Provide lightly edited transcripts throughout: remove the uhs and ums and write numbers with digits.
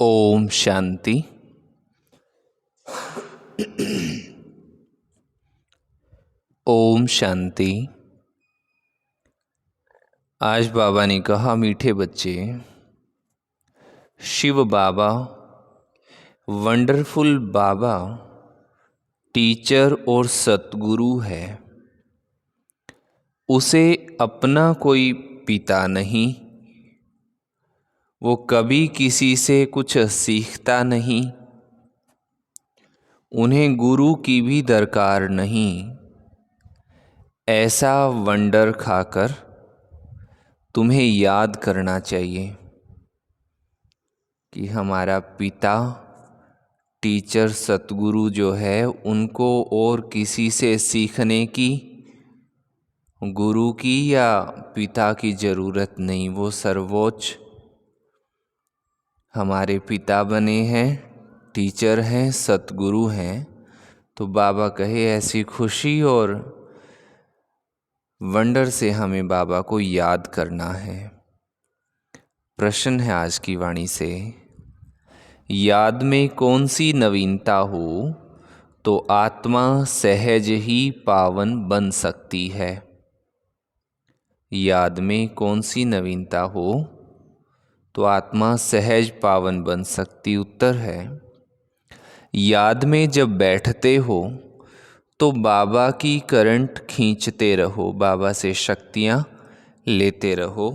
ओम शांति। ओम शांति। आज बाबा ने कहा, मीठे बच्चे, शिव बाबा, वंडरफुल बाबा टीचर और सतगुरु है। उसे अपना कोई पिता नहीं, वो कभी किसी से कुछ सीखता नहीं, उन्हें गुरु की भी दरकार नहीं। ऐसा वंडर खाकर तुम्हें याद करना चाहिए कि हमारा पिता टीचर सतगुरु जो है, उनको और किसी से सीखने की, गुरु की या पिता की ज़रूरत नहीं। वो सर्वोच्च हमारे पिता बने हैं, टीचर हैं, सतगुरु हैं। तो बाबा कहे, ऐसी खुशी और वंडर से हमें बाबा को याद करना है। प्रश्न है आज की वाणी से, याद में कौन सी नवीनता हो तो आत्मा सहज ही पावन बन सकती है? याद में कौन सी नवीनता हो तो आत्मा सहज पावन बन सकती? उत्तर है, याद में जब बैठते हो तो बाबा की करंट खींचते रहो, बाबा से शक्तियाँ लेते रहो।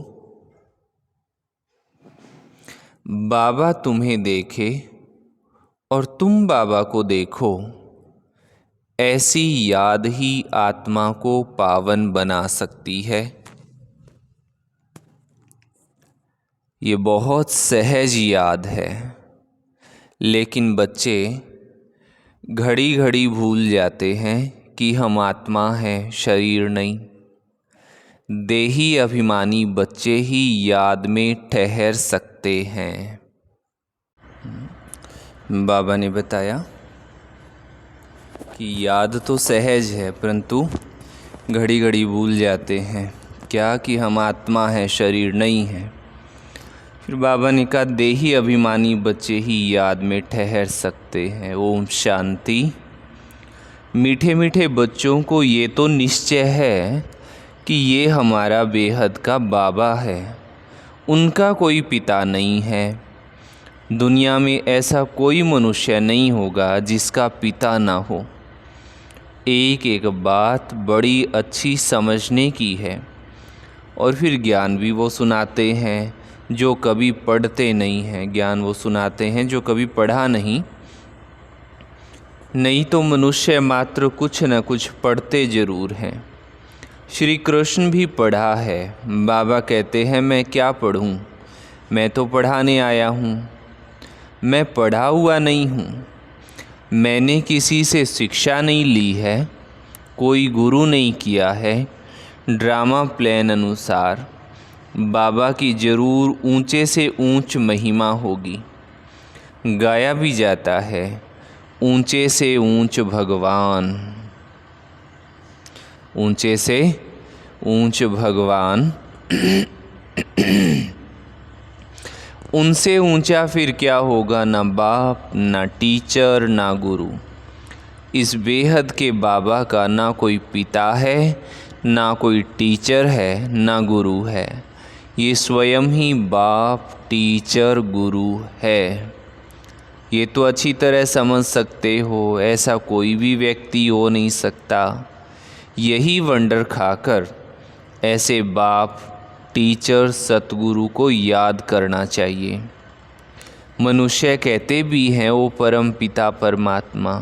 बाबा तुम्हें देखे और तुम बाबा को देखो, ऐसी याद ही आत्मा को पावन बना सकती है। ये बहुत सहज याद है, लेकिन बच्चे घड़ी घड़ी भूल जाते हैं कि हम आत्मा हैं, शरीर नहीं। देही अभिमानी बच्चे ही याद में ठहर सकते हैं। बाबा ने बताया कि याद तो सहज है, परंतु घड़ी घड़ी भूल जाते हैं क्या कि हम आत्मा हैं, शरीर नहीं है। फिर बाबा ने कहा, देही अभिमानी बच्चे ही याद में ठहर सकते हैं। ओम शांति। मीठे मीठे बच्चों को ये तो निश्चय है कि ये हमारा बेहद का बाबा है, उनका कोई पिता नहीं है। दुनिया में ऐसा कोई मनुष्य नहीं होगा जिसका पिता ना हो। एक एक बात बड़ी अच्छी समझने की है। और फिर ज्ञान भी वो सुनाते हैं जो कभी पढ़ते नहीं हैं, ज्ञान वो सुनाते हैं जो कभी पढ़ा नहीं। नहीं तो मनुष्य मात्र कुछ न कुछ पढ़ते ज़रूर हैं। श्री कृष्ण भी पढ़ा है। बाबा कहते हैं, मैं क्या पढ़ूं, मैं तो पढ़ाने आया हूँ। मैं पढ़ा हुआ नहीं हूँ, मैंने किसी से शिक्षा नहीं ली है, कोई गुरु नहीं किया है। ड्रामा प्लान अनुसार बाबा की ज़रूर ऊंचे से ऊंच महिमा होगी। गाया भी जाता है, ऊंचे से ऊंच भगवान, ऊंचे से ऊंच भगवान। उनसे ऊंचा फिर क्या होगा? ना बाप, ना टीचर, ना गुरु। इस बेहद के बाबा का ना कोई पिता है, ना कोई टीचर है, ना गुरु है। ये स्वयं ही बाप, टीचर, गुरु है। ये तो अच्छी तरह समझ सकते हो, ऐसा कोई भी व्यक्ति हो नहीं सकता। यही वंडर खाकर ऐसे बाप, टीचर, सतगुरु को याद करना चाहिए। मनुष्य कहते भी हैं वो परम पिता परमात्मा,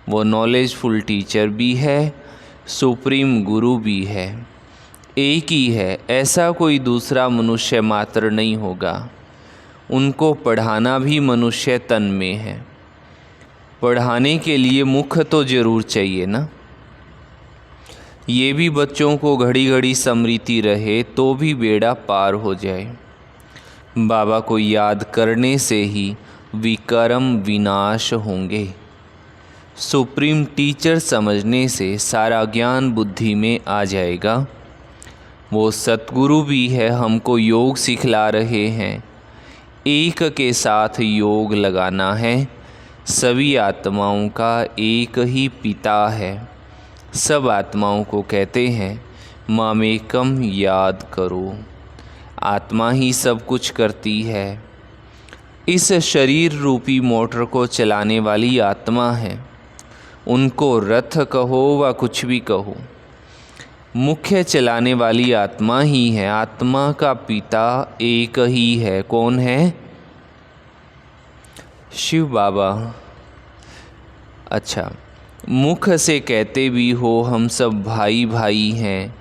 वो नॉलेजफुल टीचर भी है, सुप्रीम गुरु भी है, एक ही है। ऐसा कोई दूसरा मनुष्य मात्र नहीं होगा। उनको पढ़ाना भी मनुष्य तन में है। पढ़ाने के लिए मुख तो ज़रूर चाहिए ना। ये भी बच्चों को घड़ी घड़ी स्मृति रहे तो भी बेड़ा पार हो जाए। बाबा को याद करने से ही विकर्म विनाश होंगे। सुप्रीम टीचर समझने से सारा ज्ञान बुद्धि में आ जाएगा। वो सतगुरु भी है, हमको योग सिखला रहे हैं। एक के साथ योग लगाना है। सभी आत्माओं का एक ही पिता है। सब आत्माओं को कहते हैं मामेकम याद करो। आत्मा ही सब कुछ करती है। इस शरीर रूपी मोटर को चलाने वाली आत्मा है। उनको रथ कहो व कुछ भी कहो, मुख्य चलाने वाली आत्मा ही है। आत्मा का पिता एक ही है। कौन है? शिव बाबा। अच्छा, मुख से कहते भी हो हम सब भाई भाई हैं,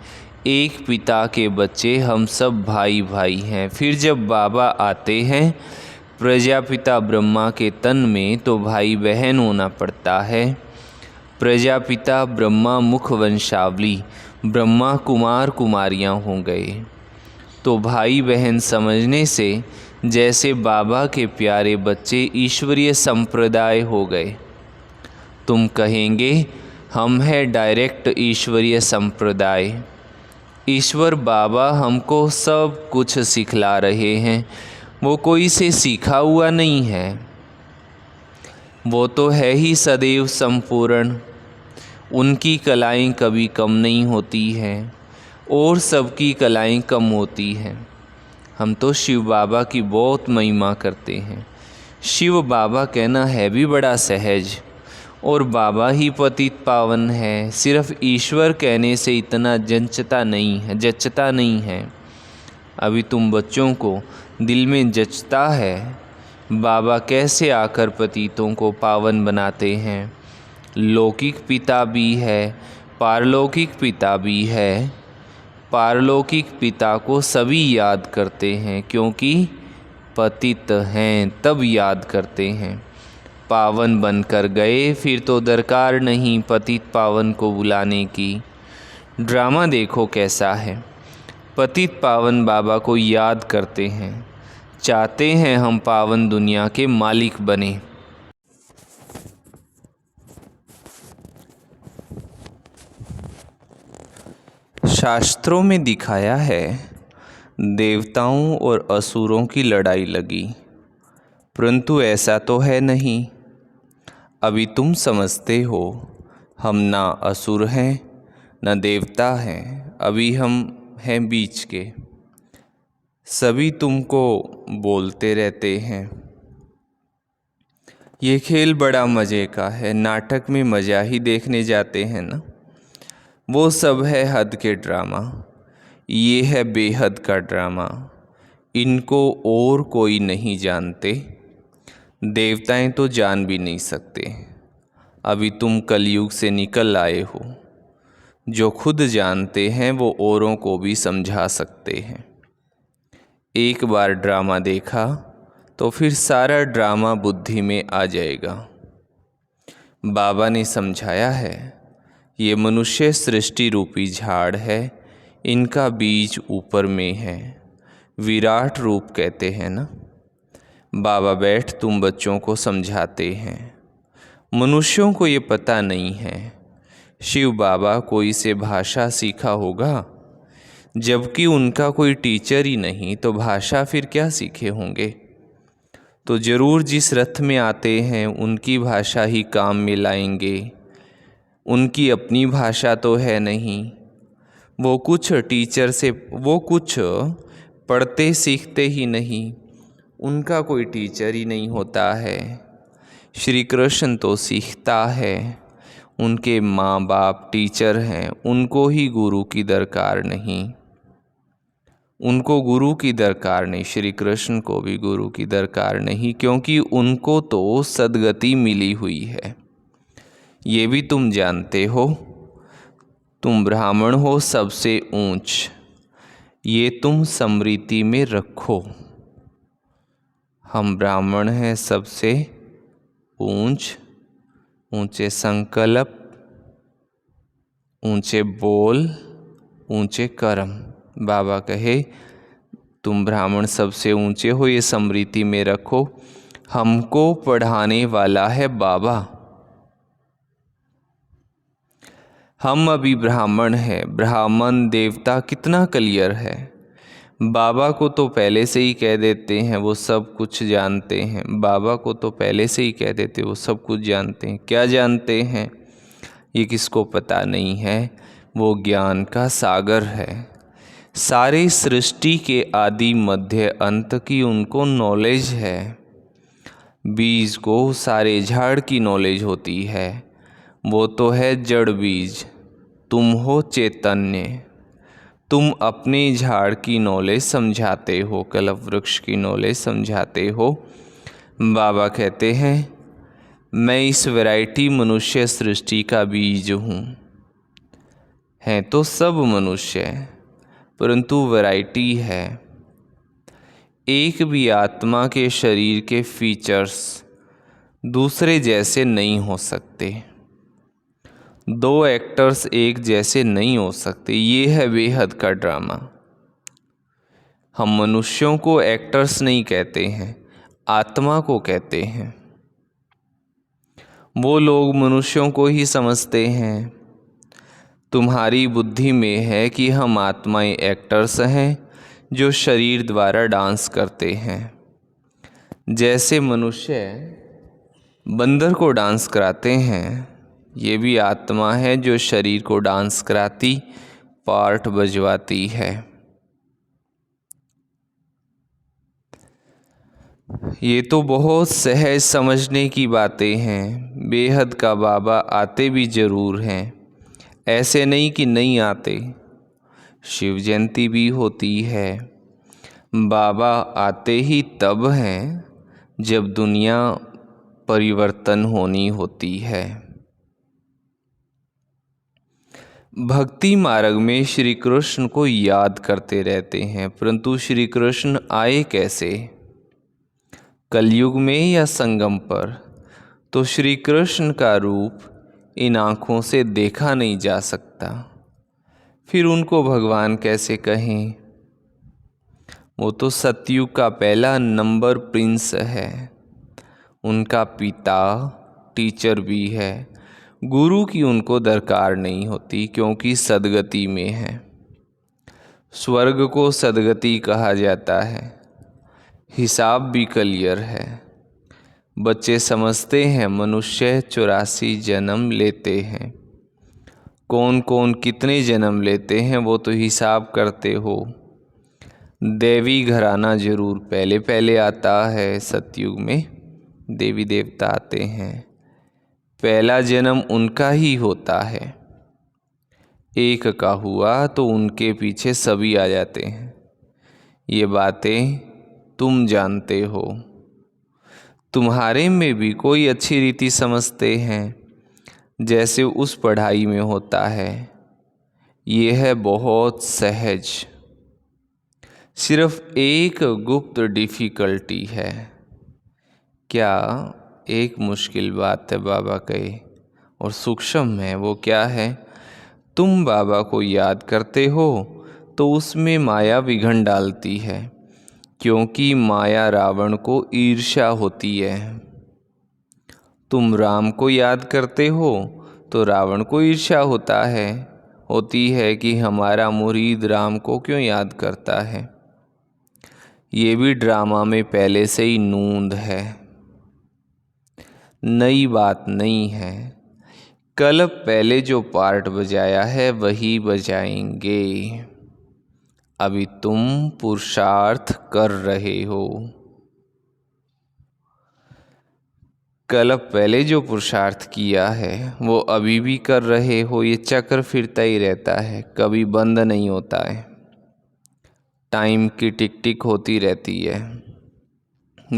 एक पिता के बच्चे हम सब भाई भाई हैं। फिर जब बाबा आते हैं प्रजापिता ब्रह्मा के तन में तो भाई बहन होना पड़ता है। प्रजापिता ब्रह्मा मुख वंशावली, ब्रह्मा कुमार कुमारियाँ हो गए। तो भाई बहन समझने से जैसे बाबा के प्यारे बच्चे ईश्वरीय संप्रदाय हो गए। तुम कहेंगे हम हैं डायरेक्ट ईश्वरीय संप्रदाय। ईश्वर बाबा हमको सब कुछ सिखला रहे हैं। वो कोई से सीखा हुआ नहीं है, वो तो है ही सदैव संपूर्ण। उनकी कलाएं कभी कम नहीं होती हैं और सबकी कलाएं कम होती हैं। हम तो शिव बाबा की बहुत महिमा करते हैं। शिव बाबा कहना है भी बड़ा सहज, और बाबा ही पतित पावन है। सिर्फ ईश्वर कहने से इतना जचता नहीं है। अभी तुम बच्चों को दिल में जचता है बाबा कैसे आकर पतितों को पावन बनाते हैं। लौकिक पिता भी है, पारलौकिक पिता भी है। पारलौकिक पिता को सभी याद करते हैं, क्योंकि पतित हैं तब याद करते हैं। पावन बनकर गए फिर तो दरकार नहीं पतित पावन को बुलाने की। ड्रामा देखो कैसा है। पतित पावन बाबा को याद करते हैं, चाहते हैं हम पावन दुनिया के मालिक बने। शास्त्रों में दिखाया है देवताओं और असुरों की लड़ाई लगी, परंतु ऐसा तो है नहीं। अभी तुम समझते हो हम ना असुर हैं न देवता हैं, अभी हम हैं बीच के। सभी तुमको बोलते रहते हैं ये खेल बड़ा मज़े का है। नाटक में मज़ा ही देखने जाते हैं ना। वो सब है हद के ड्रामा, ये है बेहद का ड्रामा। इनको और कोई नहीं जानते, देवताएं तो जान भी नहीं सकते। अभी तुम कलयुग से निकल आए हो। जो खुद जानते हैं वो औरों को भी समझा सकते हैं। एक बार ड्रामा देखा तो फिर सारा ड्रामा बुद्धि में आ जाएगा। बाबा ने समझाया है ये मनुष्य सृष्टि रूपी झाड़ है, इनका बीज ऊपर में है। विराट रूप कहते हैं ना। बाबा बैठ तुम बच्चों को समझाते हैं। मनुष्यों को ये पता नहीं है। शिव बाबा कोई से भाषा सीखा होगा, जबकि उनका कोई टीचर ही नहीं तो भाषा फिर क्या सीखे होंगे। तो ज़रूर जिस रथ में आते हैं उनकी भाषा ही काम में लाएंगे। उनकी अपनी भाषा तो है नहीं। वो कुछ टीचर से वो कुछ पढ़ते सीखते ही नहीं, उनका कोई टीचर ही नहीं होता है। श्री कृष्ण तो सीखता है, उनके माँ बाप टीचर हैं, उनको ही गुरु की दरकार नहीं। उनको गुरु की दरकार नहीं, श्री कृष्ण को भी गुरु की दरकार नहीं, क्योंकि उनको तो सद्गति मिली हुई है। ये भी तुम जानते हो। तुम ब्राह्मण हो सबसे ऊंच, ये तुम स्मृति में रखो। हम ब्राह्मण हैं सबसे ऊंच, ऊंचे संकल्प, ऊंचे बोल, ऊंचे कर्म। बाबा कहे तुम ब्राह्मण सबसे ऊंचे हो, ये स्मृति में रखो। हमको पढ़ाने वाला है बाबा। हम अभी ब्राह्मण हैं। ब्राह्मण देवता कितना क्लियर है। बाबा को तो पहले से ही कह देते हैं वो सब कुछ जानते हैं। बाबा को तो पहले से ही कह देते वो सब कुछ जानते हैं। क्या जानते हैं ये किसको पता नहीं है। वो ज्ञान का सागर है। सारी सृष्टि के आदि मध्य अंत की उनको नॉलेज है। बीज को सारे झाड़ की नॉलेज होती है। वो तो है जड़ बीज। तुम हो चैतन्य। तुम अपने झाड़ की नॉलेज समझाते हो, कल्प वृक्ष की नॉलेज समझाते हो। बाबा कहते हैं मैं इस वैरायटी मनुष्य सृष्टि का बीज हूँ। हैं तो सब मनुष्य परंतु वैरायटी है। एक भी आत्मा के शरीर के फीचर्स दूसरे जैसे नहीं हो सकते। दो एक्टर्स एक जैसे नहीं हो सकते। ये है बेहद का ड्रामा। हम मनुष्यों को एक्टर्स नहीं कहते हैं, आत्मा को कहते हैं। वो लोग मनुष्यों को ही समझते हैं। तुम्हारी बुद्धि में है कि हम आत्माएं एक्टर्स हैं जो शरीर द्वारा डांस करते हैं। जैसे मनुष्य बंदर को डांस कराते हैं, ये भी आत्मा है जो शरीर को डांस कराती, पार्ट बजवाती है। ये तो बहुत सहज समझने की बातें हैं। बेहद का बाबा आते भी ज़रूर हैं, ऐसे नहीं कि नहीं आते। शिव जयंती भी होती है। बाबा आते ही तब हैं जब दुनिया परिवर्तन होनी होती है। भक्ति मार्ग में श्री कृष्ण को याद करते रहते हैं, परंतु श्री कृष्ण आए कैसे? कलयुग में या संगम पर? तो श्री कृष्ण का रूप इन आँखों से देखा नहीं जा सकता, फिर उनको भगवान कैसे कहें? वो तो सतयुग का पहला नंबर प्रिंस है। उनका पिता टीचर भी है। गुरु की उनको दरकार नहीं होती क्योंकि सदगति में है। स्वर्ग को सदगति कहा जाता है। हिसाब भी क्लियर है। बच्चे समझते हैं मनुष्य 84 जन्म लेते हैं। कौन कौन कितने जन्म लेते हैं वो तो हिसाब करते हो। देवी घराना जरूर पहले पहले आता है। सतयुग में देवी देवता आते हैं। पहला जन्म उनका ही होता है। एक का हुआ तो उनके पीछे सभी आ जाते हैं। ये बातें तुम जानते हो। तुम्हारे में भी कोई अच्छी रीति समझते हैं जैसे उस पढ़ाई में होता है। ये है बहुत सहज। सिर्फ एक गुप्त डिफ़िकल्टी है। क्या? एक मुश्किल बात है बाबा कहे और सूक्ष्म है। वो क्या है? तुम बाबा को याद करते हो तो उसमें माया विघन डालती है, क्योंकि माया रावण को ईर्ष्या होती है। तुम राम को याद करते हो तो रावण को ईर्ष्या होती है कि हमारा मुरीद राम को क्यों याद करता है। ये भी ड्रामा में पहले से ही नूंद है, नई बात नहीं है। कल पहले जो पार्ट बजाया है वही बजाएंगे। अभी तुम पुरुषार्थ कर रहे हो। कल पहले जो पुरुषार्थ किया है वो अभी भी कर रहे हो। ये चक्र फिरता ही रहता है, कभी बंद नहीं होता है। टाइम की टिक टिक होती रहती है।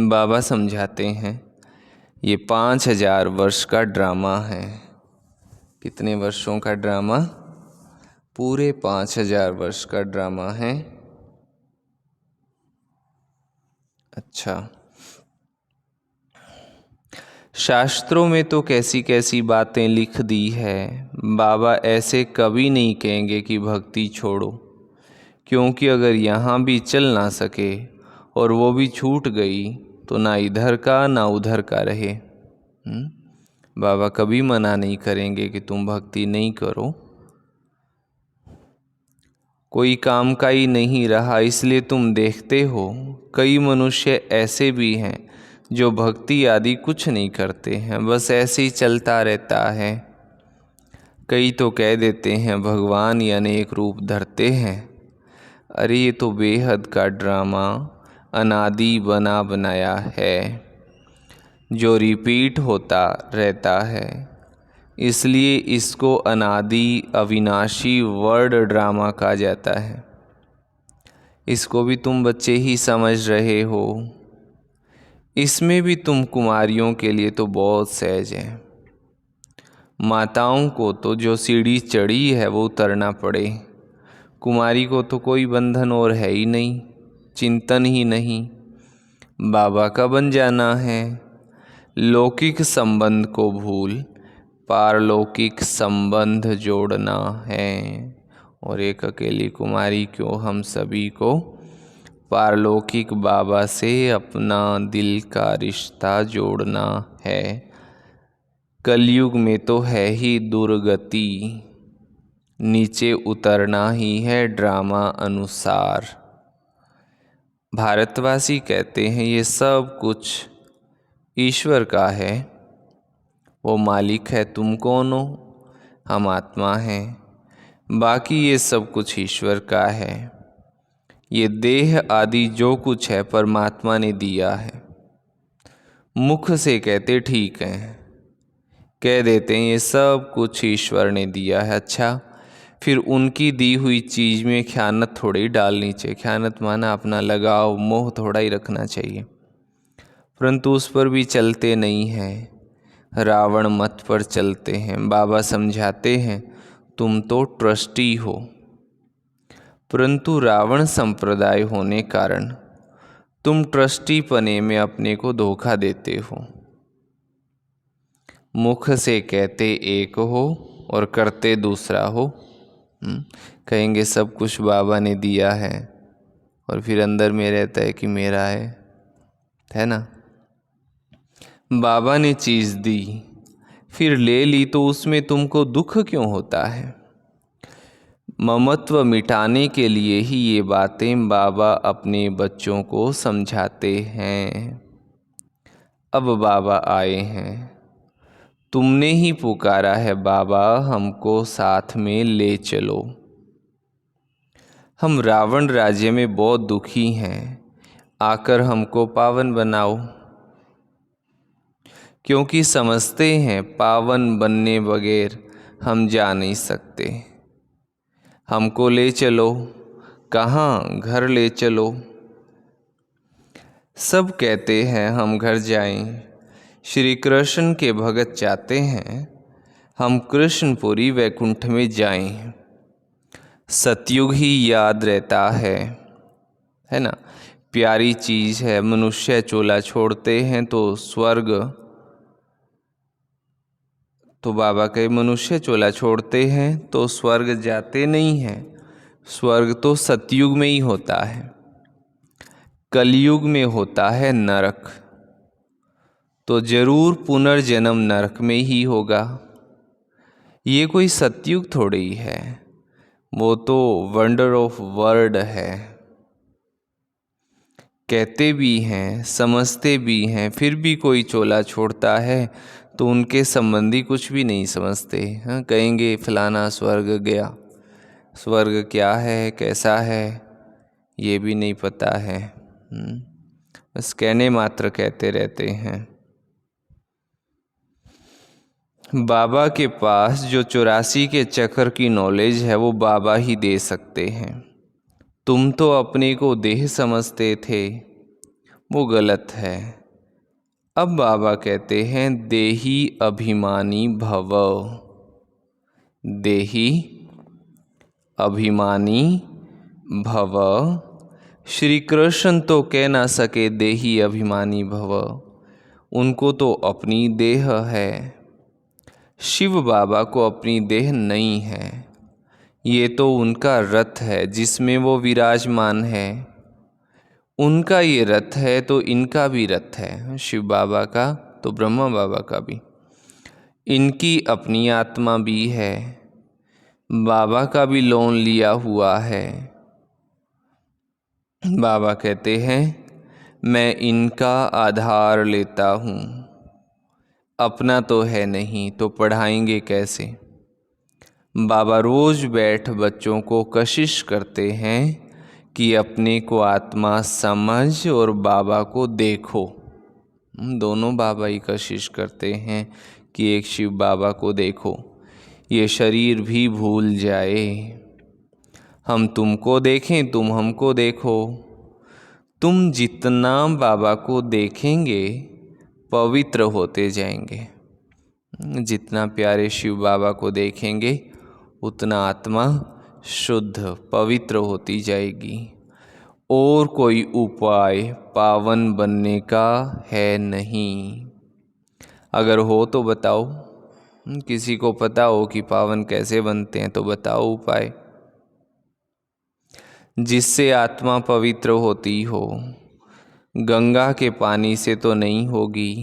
बाबा समझाते हैं ये 5000 वर्ष का ड्रामा है। कितने वर्षों का ड्रामा? पूरे 5000 वर्ष का ड्रामा है। अच्छा, शास्त्रों में तो कैसी कैसी बातें लिख दी है। बाबा ऐसे कभी नहीं कहेंगे कि भक्ति छोड़ो, क्योंकि अगर यहाँ भी चल ना सके और वो भी छूट गई तो ना इधर का ना उधर का रहे। बाबा कभी मना नहीं करेंगे कि तुम भक्ति नहीं करो। कोई काम का ही नहीं रहा, इसलिए तुम देखते हो कई मनुष्य ऐसे भी हैं जो भक्ति आदि कुछ नहीं करते हैं, बस ऐसे ही चलता रहता है। कई तो कह देते हैं भगवान ये अनेक रूप धरते हैं। अरे ये तो बेहद का ड्रामा अनादि बना बनाया है, जो रिपीट होता रहता है, इसलिए इसको अनादि अविनाशी वर्ड ड्रामा कहा जाता है। इसको भी तुम बच्चे ही समझ रहे हो। इसमें भी तुम कुमारियों के लिए तो बहुत सहज है। माताओं को तो जो सीढ़ी चढ़ी है वो उतरना पड़े, कुमारी को तो कोई बंधन और है ही नहीं, चिंतन ही नहीं, बाबा का बन जाना है। लौकिक संबंध को भूल पारलौकिक संबंध जोड़ना है। और एक अकेली कुमारी क्यों, हम सभी को पारलौकिक बाबा से अपना दिल का रिश्ता जोड़ना है। कलयुग में तो है ही दुर्गति, नीचे उतरना ही है ड्रामा अनुसार। भारतवासी कहते हैं ये सब कुछ ईश्वर का है, वो मालिक है, तुम कौन हो, हम आत्मा हैं, बाकी ये सब कुछ ईश्वर का है। ये देह आदि जो कुछ है परमात्मा ने दिया है। मुख से कहते ठीक है, कह देते हैं ये सब कुछ ईश्वर ने दिया है। अच्छा, फिर उनकी दी हुई चीज़ में ख़यानत थोड़ी डालनी चाहिए। ख़यानत माना अपना लगाव मोह थोड़ा ही रखना चाहिए, परंतु उस पर भी चलते नहीं हैं, रावण मत पर चलते हैं। बाबा समझाते हैं तुम तो ट्रस्टी हो, परंतु रावण संप्रदाय होने कारण तुम ट्रस्टी पने में अपने को धोखा देते हो। मुख से कहते एक हो और करते दूसरा हो। कहेंगे सब कुछ बाबा ने दिया है और फिर अंदर में रहता है कि मेरा है ना। बाबा ने चीज़ दी फिर ले ली तो उसमें तुमको दुख क्यों होता है। ममत्व मिटाने के लिए ही ये बातें बाबा अपने बच्चों को समझाते हैं। अब बाबा आए हैं, तुमने ही पुकारा है बाबा हमको साथ में ले चलो। हम रावण राज्य में बहुत दुखी हैं, आकर हमको पावन बनाओ, क्योंकि समझते हैं पावन बनने बगैर हम जा नहीं सकते। हमको ले चलो, कहाँ, घर ले चलो। सब कहते हैं हम घर जाएं, श्री कृष्ण के भगत चाहते हैं हम कृष्णपुरी वैकुंठ में जाएं। सतयुग ही याद रहता है ना। प्यारी चीज़ है, मनुष्य चोला छोड़ते हैं तो स्वर्ग, तो बाबा कहे मनुष्य चोला छोड़ते हैं तो स्वर्ग जाते नहीं हैं। स्वर्ग तो सतयुग में ही होता है, कलयुग में होता है नरक, तो जरूर पुनर्जन्म नरक में ही होगा। ये कोई सतयुग थोड़ी ही है, वो तो वंडर ऑफ वर्ल्ड है। कहते भी हैं समझते भी हैं, फिर भी कोई चोला छोड़ता है तो उनके संबंधी कुछ भी नहीं समझते। हाँ, कहेंगे फलाना स्वर्ग गया, स्वर्ग क्या है कैसा है ये भी नहीं पता है। बस कहने मात्र कहते रहते हैं। बाबा के पास जो 84 के चक्र की नॉलेज है वो बाबा ही दे सकते हैं। तुम तो अपने को देह समझते थे, वो गलत है। अब बाबा कहते हैं देही अभिमानी भव। देही अभिमानी भव। श्री कृष्ण तो कह ना सके देही अभिमानी भव, उनको तो अपनी देह है। शिव बाबा को अपनी देह नहीं है, ये तो उनका रथ है जिसमें वो विराजमान है। उनका ये रथ है तो इनका भी रथ है, शिव बाबा का तो ब्रह्मा बाबा का भी। इनकी अपनी आत्मा भी है, बाबा का भी लोन लिया हुआ है। बाबा कहते हैं मैं इनका आधार लेता हूँ, अपना तो है नहीं तो पढ़ाएंगे कैसे। बाबा रोज़ बैठ बच्चों को कशिश करते हैं कि अपने को आत्मा समझ और बाबा को देखो। दोनों बाबा ही कशिश करते हैं कि एक शिव बाबा को देखो, ये शरीर भी भूल जाए। हम तुमको देखें, तुम हमको देखो। तुम जितना बाबा को देखेंगे पवित्र होते जाएंगे। जितना प्यारे शिव बाबा को देखेंगे उतना आत्मा शुद्ध पवित्र होती जाएगी। और कोई उपाय पावन बनने का है नहीं। अगर हो तो बताओ, किसी को पता हो कि पावन कैसे बनते हैं तो बताओ उपाय, जिससे आत्मा पवित्र होती हो। गंगा के पानी से तो नहीं होगी,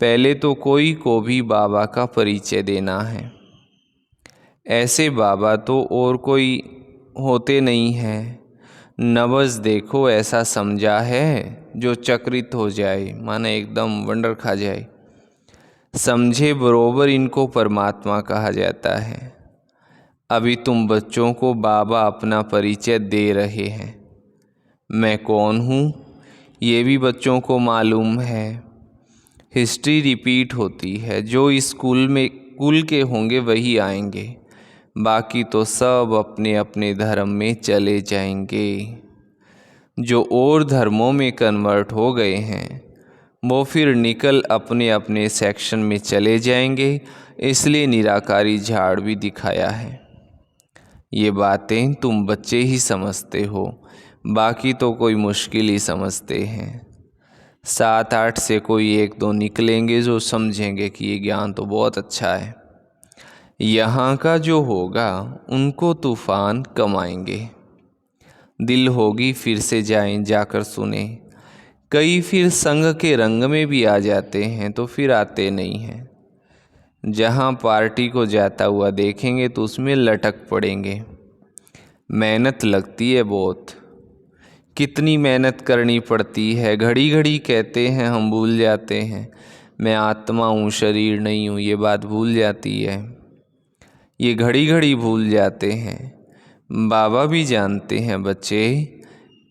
पहले तो कोई को भी बाबा का परिचय देना है। ऐसे बाबा तो और कोई होते नहीं हैं। नवज देखो ऐसा समझा है जो चक्रित हो जाए, माने एकदम वंडर खा जाए। समझे बरोबर इनको परमात्मा कहा जाता है। अभी तुम बच्चों को बाबा अपना परिचय दे रहे हैं। मैं कौन हूँ ये भी बच्चों को मालूम है। हिस्ट्री रिपीट होती है, जो इस स्कूल में कुल के होंगे वही आएंगे, बाकी तो सब अपने अपने धर्म में चले जाएंगे। जो और धर्मों में कन्वर्ट हो गए हैं वो फिर निकल अपने अपने सेक्शन में चले जाएंगे, इसलिए निराकारी झाड़ भी दिखाया है। ये बातें तुम बच्चे ही समझते हो, बाकी तो कोई मुश्किल ही समझते हैं। 7-8 से कोई 1-2 निकलेंगे जो समझेंगे कि ये ज्ञान तो बहुत अच्छा है। यहाँ का जो होगा उनको तूफान कमाएंगे। दिल होगी फिर से जाएं, जाकर सुने। कई फिर संग के रंग में भी आ जाते हैं तो फिर आते नहीं हैं। जहाँ पार्टी को जाता हुआ देखेंगे तो उसमें लटक पड़ेंगे। मेहनत लगती है बहुत, कितनी मेहनत करनी पड़ती है। घड़ी घड़ी कहते हैं, हम भूल जाते हैं मैं आत्मा हूँ शरीर नहीं हूँ, ये बात भूल जाती है। ये घड़ी घड़ी भूल जाते हैं। बाबा भी जानते हैं बच्चे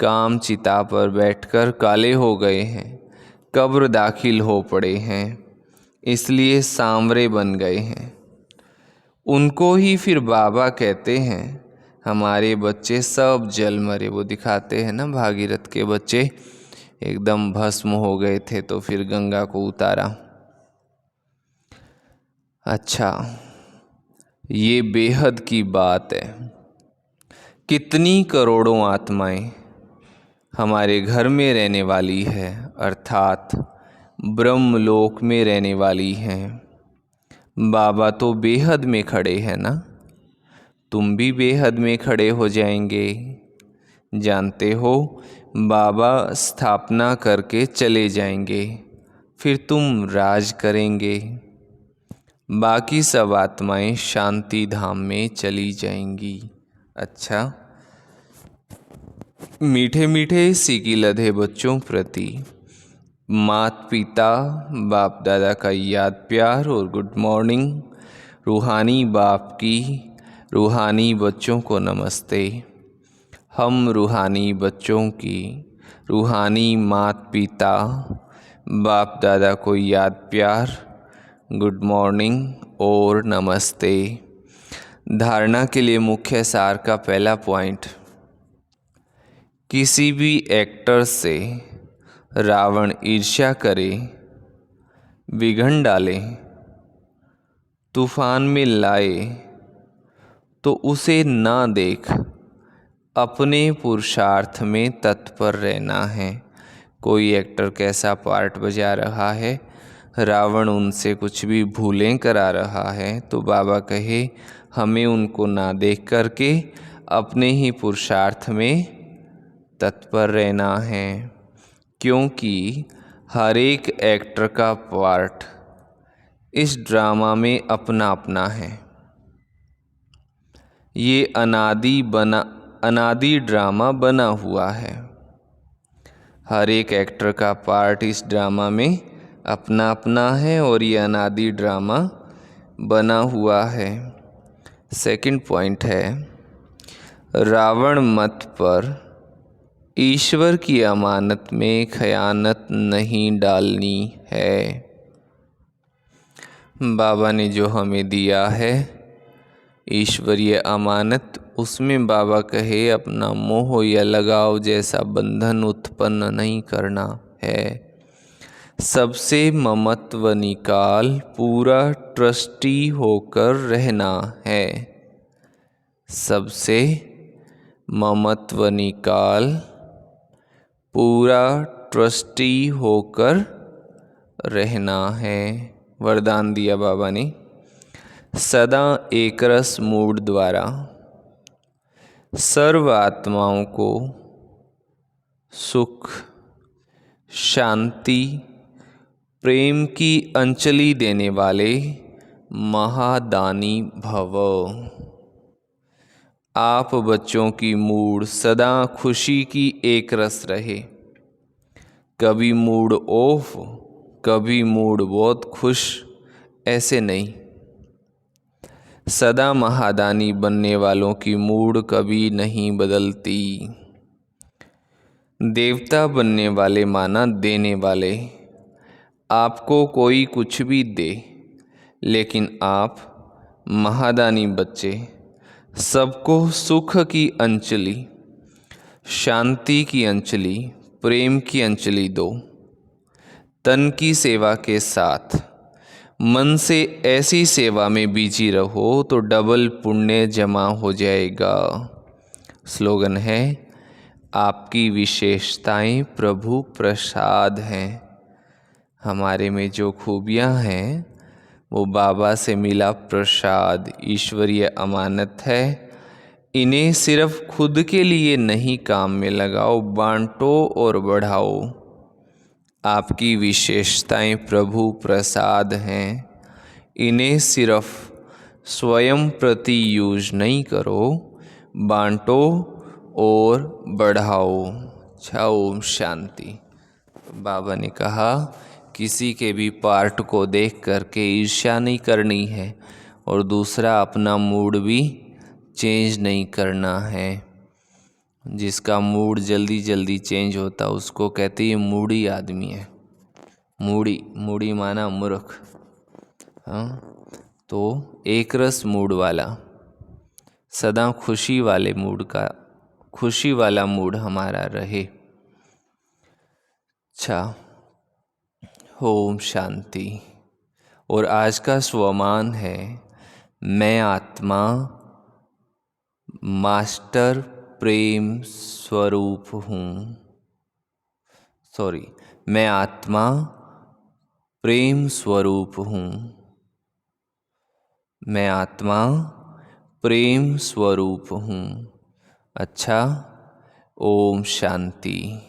काम चिता पर बैठकर काले हो गए हैं, कब्र दाखिल हो पड़े हैं, इसलिए सांवरे बन गए हैं। उनको ही फिर बाबा कहते हैं हमारे बच्चे सब जल मरे। वो दिखाते हैं ना, भागीरथ के बच्चे एकदम भस्म हो गए थे तो फिर गंगा को उतारा। अच्छा, ये बेहद की बात है। कितनी करोड़ों आत्माएं हमारे घर में रहने वाली है, अर्थात ब्रह्मलोक में रहने वाली हैं। बाबा तो बेहद में खड़े हैं ना, तुम भी बेहद में खड़े हो जाएंगे। जानते हो बाबा स्थापना करके चले जाएंगे, फिर तुम राज करेंगे। बाकी सब आत्माएं शांति धाम में चली जाएंगी। अच्छा, मीठे मीठे सीकी लधे बच्चों प्रति माता पिता बाप दादा का याद प्यार और गुड मॉर्निंग। रूहानी बाप की रूहानी बच्चों को नमस्ते। हम रूहानी बच्चों की रूहानी माता पिता बाप दादा को याद प्यार, गुड मॉर्निंग और नमस्ते। धारणा के लिए मुख्य सार का पहला पॉइंट, किसी भी एक्टर से रावण ईर्ष्या करे, विघन डाले, तूफान में लाए तो उसे ना देख अपने पुरुषार्थ में तत्पर रहना है। कोई एक्टर कैसा पार्ट बजा रहा है, रावण उनसे कुछ भी भूलें करा रहा है तो बाबा कहे हमें उनको ना देख करके अपने ही पुरुषार्थ में तत्पर रहना है। क्योंकि हर एक एक्टर का पार्ट इस ड्रामा में अपना अपना है। ये अनादि ड्रामा बना हुआ है। हर एक एक्टर का पार्ट इस ड्रामा में अपना अपना है और ये अनादि ड्रामा बना हुआ है। सेकंड पॉइंट है, रावण मत पर ईश्वर की अमानत में खयानत नहीं डालनी है। बाबा ने जो हमें दिया है ईश्वरीय अमानत, उसमें बाबा कहे अपना मोह या लगाव जैसा बंधन उत्पन्न नहीं करना है। सबसे ममत्व निकाल पूरा ट्रस्टी होकर रहना है। सबसे ममत्व निकाल पूरा ट्रस्टी होकर रहना है। वरदान दिया बाबा ने, सदा एकरस मूड द्वारा सर्व आत्माओं को सुख, शांति, प्रेम की अंजलि देने वाले महादानी भव। आप बच्चों की मूड सदा खुशी की एक रस रहे। कभी मूड ऑफ, कभी मूड बहुत खुश, ऐसे नहीं। सदा महादानी बनने वालों की मूड कभी नहीं बदलती। देवता बनने वाले माना देने वाले। आपको कोई कुछ भी दे, लेकिन आप महादानी बच्चे सबको सुख की अंजलि, शांति की अंजलि, प्रेम की अंजलि दो। तन की सेवा के साथ मन से ऐसी सेवा में बिजी रहो तो डबल पुण्य जमा हो जाएगा। स्लोगन है, आपकी विशेषताएं प्रभु प्रसाद हैं। हमारे में जो खूबियां हैं वो बाबा से मिला प्रसाद, ईश्वरीय अमानत है। इन्हें सिर्फ खुद के लिए नहीं काम में लगाओ, बांटो और बढ़ाओ। आपकी विशेषताएं प्रभु प्रसाद हैं। इन्हें सिर्फ स्वयं प्रति यूज नहीं करो, बांटो और बढ़ाओ। ओम शांति। बाबा ने कहा किसी के भी पार्ट को देख करके ईर्ष्या नहीं करनी है और दूसरा अपना मूड भी चेंज नहीं करना है। जिसका मूड जल्दी जल्दी चेंज होता उसको कहते हैं मूडी आदमी है। मूडी, मूडी माना मूर्ख। हाँ, तो एक रस मूड वाला, सदा खुशी वाले मूड का, खुशी वाला मूड हमारा रहे। अच्छा, ओम शांति। और आज का स्वमान है, मैं आत्मा मास्टर प्रेम स्वरूप हूँ। मैं आत्मा प्रेम स्वरूप हूँ। मैं आत्मा प्रेम स्वरूप हूँ। अच्छा, ओम शांति।